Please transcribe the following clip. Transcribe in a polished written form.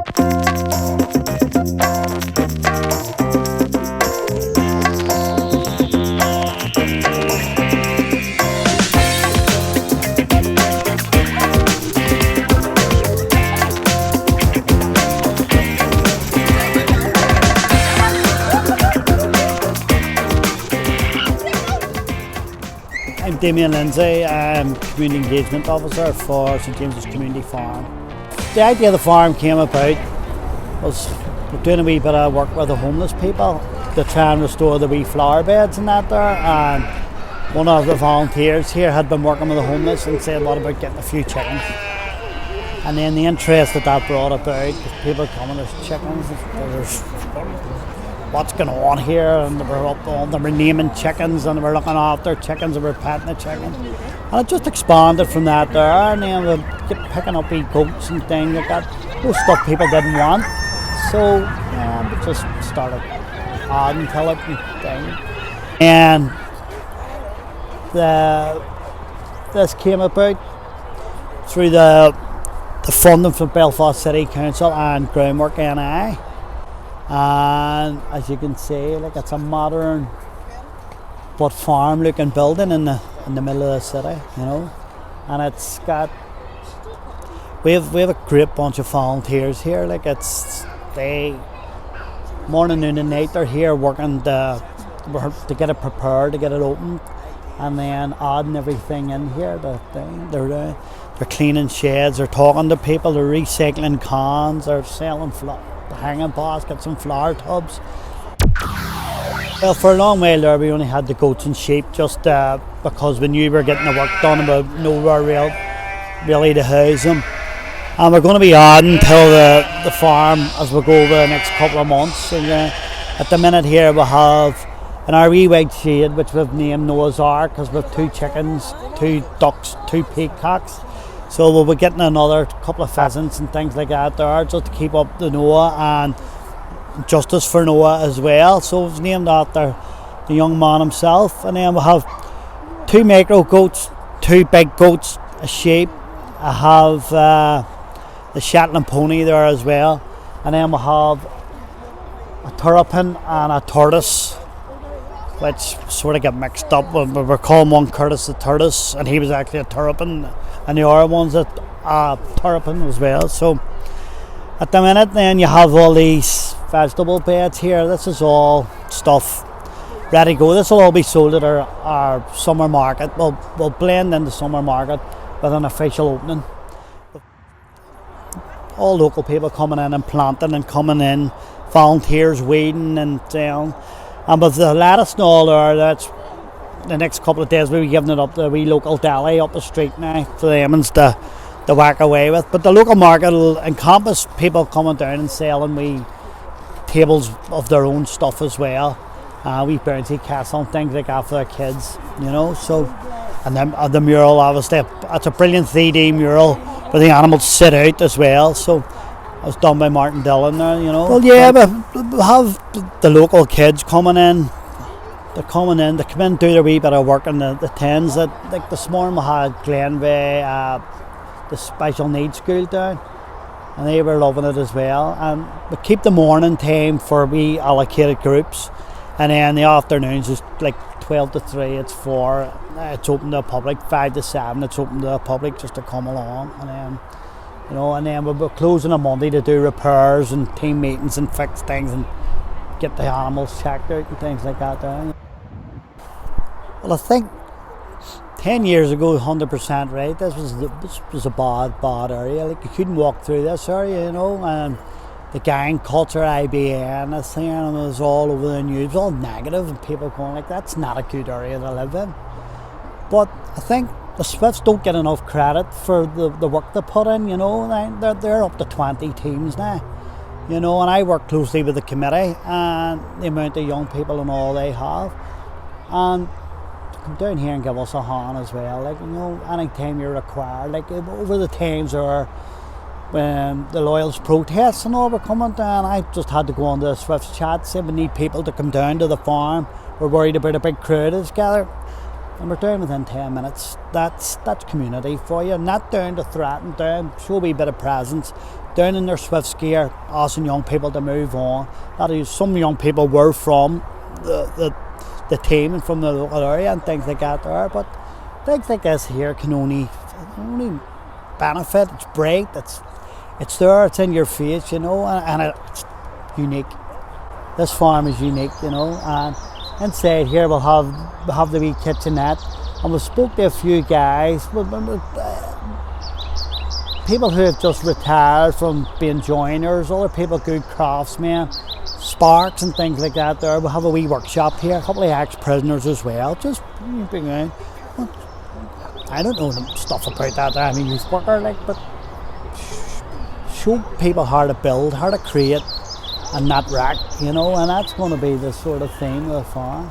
I'm Damien Lindsay, I'm Community Engagement Officer for St James's Community Farm. The idea of the farm came about was we're doing a wee bit of work with the homeless people to try and restore the wee flower beds and that there, and one of the volunteers here had been working with the homeless and said, what about getting a few chickens? And then the interest that brought about, people coming, there's chickens, there's what's going on here, and they were up on, they were naming chickens and they were looking after chickens, they were petting the chickens, and it just expanded from that there, and then we kept picking up wee goats and things like that, those stuff people didn't want, so we just started adding to it and things. And this came about through the funding from Belfast City Council and Groundwork NI. And as you can see, like, it's a modern but farm looking building in the middle of the city, you know, and it's got we have a great bunch of volunteers here. Like, it's they morning, noon and night they're here working to get it prepared, to get it open, and then adding everything in here. They're cleaning sheds, they're talking to people, they're recycling cans, they're selling hanging baskets and flower tubs. Well, for a long while there we only had the goats and sheep, just because we knew we were getting the work done and we nowhere really to house them. And we're going to be adding to the farm as we go over the next couple of months. And, at the minute here we have an our wee white shade which we've named Noah's Ark, because we have 2 chickens, 2 ducks, 2 peacocks. So we'll be getting another couple of pheasants and things like that there, just to keep up the Noah and justice for Noah as well. So it's named after the young man himself. And then we'll have 2 micro goats, 2 big goats, a sheep. I have the Shetland pony there as well. And then we'll have a terrapin and a tortoise, which sort of get mixed up. We're calling one Curtis the tortoise, and he was actually a terrapin, and the other one's a terrapin as well. So at the minute then you have all these vegetable beds here. This is all stuff ready to go. This will all be sold at our summer market. We'll blend in the summer market with an official opening. All local people coming in and planting and coming in, volunteers weeding and down. And with the lettuce and all there, that's the next couple of days we'll be giving it up to the wee local deli up the street now for them to whack away with. But the local market will encompass people coming down and selling wee tables of their own stuff as well. Wee bouncy castle and things like that for their kids, you know. So, and then the mural, obviously, it's a brilliant 3D mural where the animals sit out as well. So it was done by Martin Dillon there, you know. Well, yeah, but we have the local kids coming in. They're coming in, they come in, do their wee bit of work in the tins. Like this morning we had Glenveigh, the special needs school down, and they were loving it as well. And we keep the morning time for wee allocated groups, and then the afternoons is like 12 to 3, it's 4, it's open to the public, 5 to 7, it's open to the public just to come along. And then, you know, and then we're closing on Monday to do repairs and team meetings and fix things and get the animals checked out and things like that there. Well, I think 10 years ago, 100% right, this was a bad area. Like, you couldn't walk through this area, you know, and the gang culture, IBN, this thing, and it was all over the news, all negative, and people going like, that's not a good area to live in. But I think the Swifts don't get enough credit for the work they put in, you know. They're up to 20 teams now, you know, and I work closely with the committee and the amount of young people and all they have. And come down here and give us a hand as well, like, you know, anytime you're required. Like, over the times there when the Loyals protests and all were coming down, I just had to go on to the Swifts chat, say we need people to come down to the farm, we're worried about a big crowd that's gathered, and we're down within 10 minutes. That's community for you, not down to threaten, down, show a wee bit of presence, down in their swift gear, asking young people to move on. That is, some young people were from the team and from the local area and things like that there, but things like this here can only benefit. It's bright, it's there, it's in your face, and it's unique. This farm is unique, and inside here we'll have the wee kitchenette, and we spoke to a few guys, people who have just retired from being joiners, other people, good craftsmen, sparks and things like that there. We'll have a wee workshop here, a couple of ex-prisoners as well, just bring around. I don't know stuff about that, I'm a youth worker, but show people how to build, how to create and not wreck, and that's going to be the sort of theme of the farm.